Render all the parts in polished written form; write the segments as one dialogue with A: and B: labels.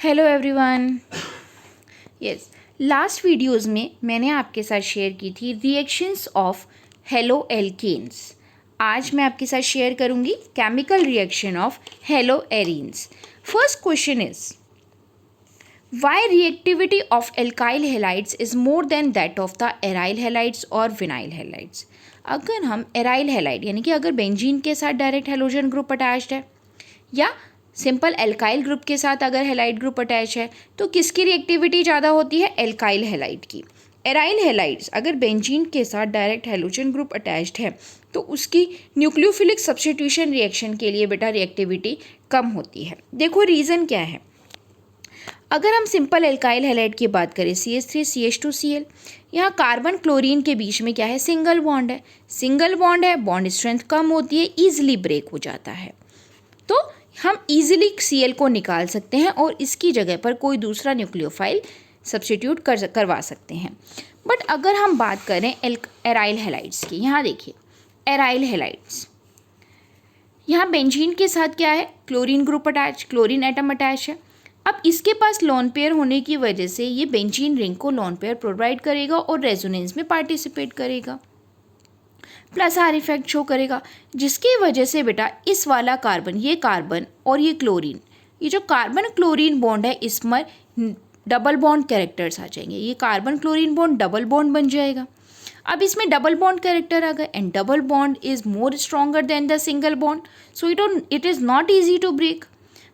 A: Hello everyone. Yes, last videos में मैंने आपके साथ शेयर की थी रिएक्शंस ऑफ हेलो एल्केन्स। आज मैं आपके साथ शेयर करूंगी chemical reaction of haloarenes. First question is why reactivity of alkyl halides is more than that of the aryl halides और विनाइल हैलाइड्स। अगर हम एराइल हैलाइड यानी कि अगर बेंजीन के साथ डायरेक्ट हैलोजन ग्रुप अटैच्ड है या सिंपल एल्काइल ग्रुप के साथ अगर हैलाइड ग्रुप अटैच है तो किसकी रिएक्टिविटी ज़्यादा होती है? एल्काइल हैलाइड की। एराइल हैलाइड्स अगर बेंजीन के साथ डायरेक्ट हैलोजन ग्रुप अटैच्ड है तो उसकी न्यूक्लियोफिलिक सब्स्टिट्यूशन रिएक्शन के लिए बेटा रिएक्टिविटी कम होती है। देखो रीज़न क्या है। अगर हम सिंपल एल्काइल हैलाइड की बात करें CH3CH2Cl, यहाँ कार्बन क्लोरीन के बीच में क्या है? सिंगल बॉन्ड है। सिंगल बॉन्ड है, बॉन्ड स्ट्रेंथ कम होती है, ईजिली ब्रेक हो जाता है, तो हम इजीली Cl को निकाल सकते हैं और इसकी जगह पर कोई दूसरा न्यूक्लियोफाइल सब्स्टिट्यूट करवा सकते हैं। बट अगर हम बात करें एराइल हैलाइड्स की, यहाँ देखिए एराइल हैलाइड्स, यहाँ बेंजीन के साथ क्या है? Chlorine group attach, chlorine atom attach है। अब इसके पास लोन पेयर होने की वजह से ये बेंजीन रिंग को लोन पेयर प्रोवाइड करेगा और रेजोनेंस में पार्टिसिपेट करेगा, प्लस आर इफेक्ट शो करेगा, जिसकी वजह से बेटा इस वाला कार्बन, ये कार्बन और ये क्लोरीन, ये जो कार्बन क्लोरीन बॉन्ड है इसमें डबल बॉन्ड कैरेक्टर्स आ जाएंगे। ये carbon chlorine bond double bond बन जाएगा। अब इसमें डबल बॉन्ड कैरेक्टर आ गए and double bond is more stronger than the single bond, so it is not easy to break.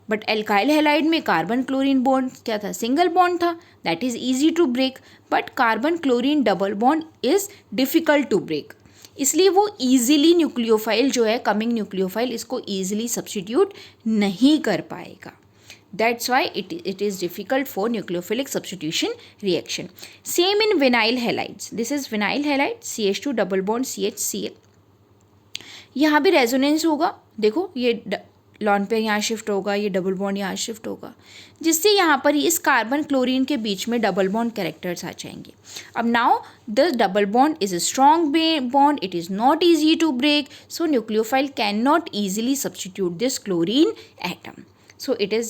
A: But alkyl halide में कार्बन क्लोरीन बॉन्ड क्या था? Single bond था, that is easy to break. But carbon chlorine double bond is difficult to break, इसलिए वो easily nucleophile जो है coming nucleophile इसको easily substitute नहीं कर पाएगा। That's why it is difficult for nucleophilic substitution reaction. Same in vinyl halides, this is vinyl halide CH2 double bond CHCl, यहाँ भी रेजोनेंस होगा। देखो ये लॉन पेयर यहाँ शिफ्ट होगा, ये डबल बॉन्ड यहाँ शिफ्ट होगा, जिससे यहाँ पर इस कार्बन क्लोरीन के बीच में डबल बॉन्ड कैरेक्टर्स आ जाएंगे। अब now the double bond is a strong bond, it is not easy to break, so nucleophile can not easily substitute this chlorine atom, so it is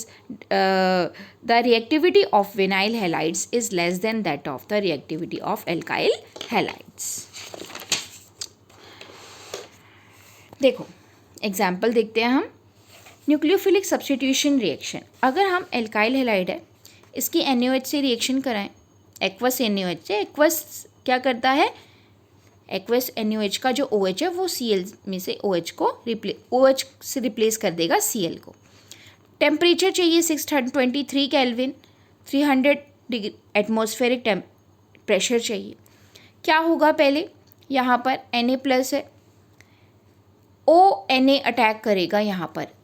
A: the reactivity of vinyl halides is less than that of the reactivity of alkyl halides. देखो example देखते हैं हम। Nucleophilic substitution reaction, अगर हम alkyl halide है इसकी NaOH से reaction कराएं, एक्वस NaOH से, एक्वस क्या करता है? एक्वस NaOH का जो OH है वो Cl में से OH को OH से रिप्लेस कर देगा Cl को। टेम्परेचर चाहिए 623 केल्विन, 300 डिग्री एटमॉस्फेरिक प्रेशर चाहिए। क्या होगा? पहले यहाँ पर Na प्लस है, ONa अटैक करेगा, यहाँ पर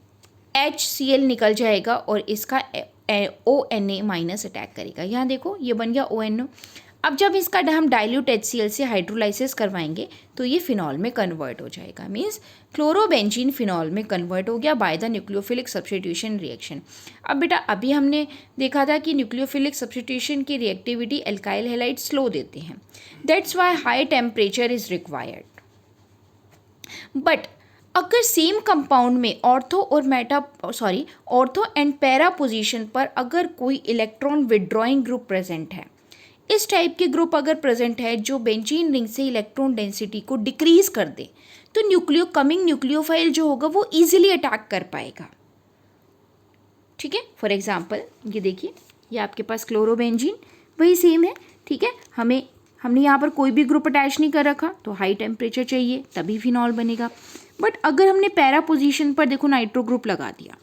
A: HCl निकल जाएगा और इसका ONa माइनस अटैक करेगा। यहाँ देखो ये बन गया ONO। अब जब इसका हम डाइल्यूट HCl से हाइड्रोलाइसिस करवाएंगे तो ये फिनॉल में कन्वर्ट हो जाएगा, मीन्स क्लोरोबेंजीन फिनॉल में कन्वर्ट हो गया by the nucleophilic substitution reaction. अब बेटा अभी हमने देखा था कि न्यूक्लियोफिलिक सब्स्टिट्यूशन की रिएक्टिविटी एल्काइल हैलाइड स्लो देते हैं, that's why high temperature is required. But अगर सेम कंपाउंड में ऑर्थो एंड पैरा पोजीशन पर अगर कोई इलेक्ट्रॉन विड्रॉइंग ग्रुप प्रेजेंट है, इस टाइप के ग्रुप अगर प्रेजेंट है जो बेंजीन रिंग से इलेक्ट्रॉन डेंसिटी को डिक्रीज कर दे, तो कमिंग न्यूक्लियोफाइल जो होगा वो इजीली अटैक कर पाएगा। ठीक है, फॉर एग्जांपल ये देखिए, ये आपके पास क्लोरोबेंजीन वही सेम है। ठीक है, हमने यहाँ पर कोई भी ग्रुप अटैच नहीं कर रखा, तो हाई टेम्परेचर चाहिए तभी फिनॉल बनेगा। बट अगर हमने पैरा पोजीशन पर देखो नाइट्रो ग्रुप लगा दिया,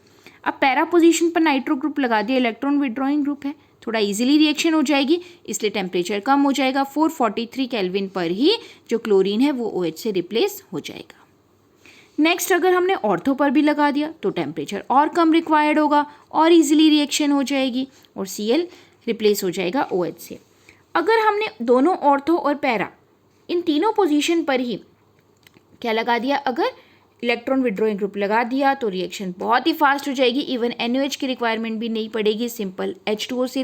A: अब पैरा पोजीशन पर नाइट्रो ग्रुप लगा दिया, इलेक्ट्रॉन विड्रॉइंग ग्रुप है, थोड़ा इजीली रिएक्शन हो जाएगी, इसलिए टेम्परेचर कम हो जाएगा। 443 केल्विन पर ही जो क्लोरीन है वो OH से रिप्लेस हो जाएगा। नेक्स्ट अगर हमने ऑर्थो पर भी लगा दिया तो टेम्परेचर और कम रिक्वायर्ड होगा और इजीली रिएक्शन हो जाएगी और Cl रिप्लेस हो जाएगा OH से। अगर हमने दोनों ऑर्थो और पैरा इन तीनों पोजीशन पर ही क्या लगा दिया, अगर इलेक्ट्रॉन विड्रॉइंग ग्रुप लगा दिया तो रिएक्शन बहुत ही फास्ट हो जाएगी, इवन NaOH की रिक्वायरमेंट भी नहीं पड़ेगी, सिंपल H2O से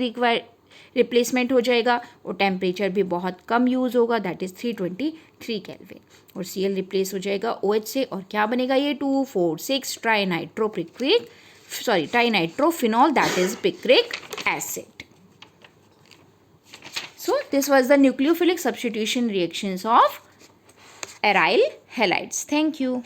A: रिप्लेसमेंट हो जाएगा और टेम्परेचर भी बहुत कम यूज़ होगा, दैट इज़ 323 केल्विन, और Cl रिप्लेस हो जाएगा OH से और क्या बनेगा? ये 2,4,6 trinitrophenol, that is picric acid. So this was the nucleophilic substitution reactions of aryl halides. Thank you.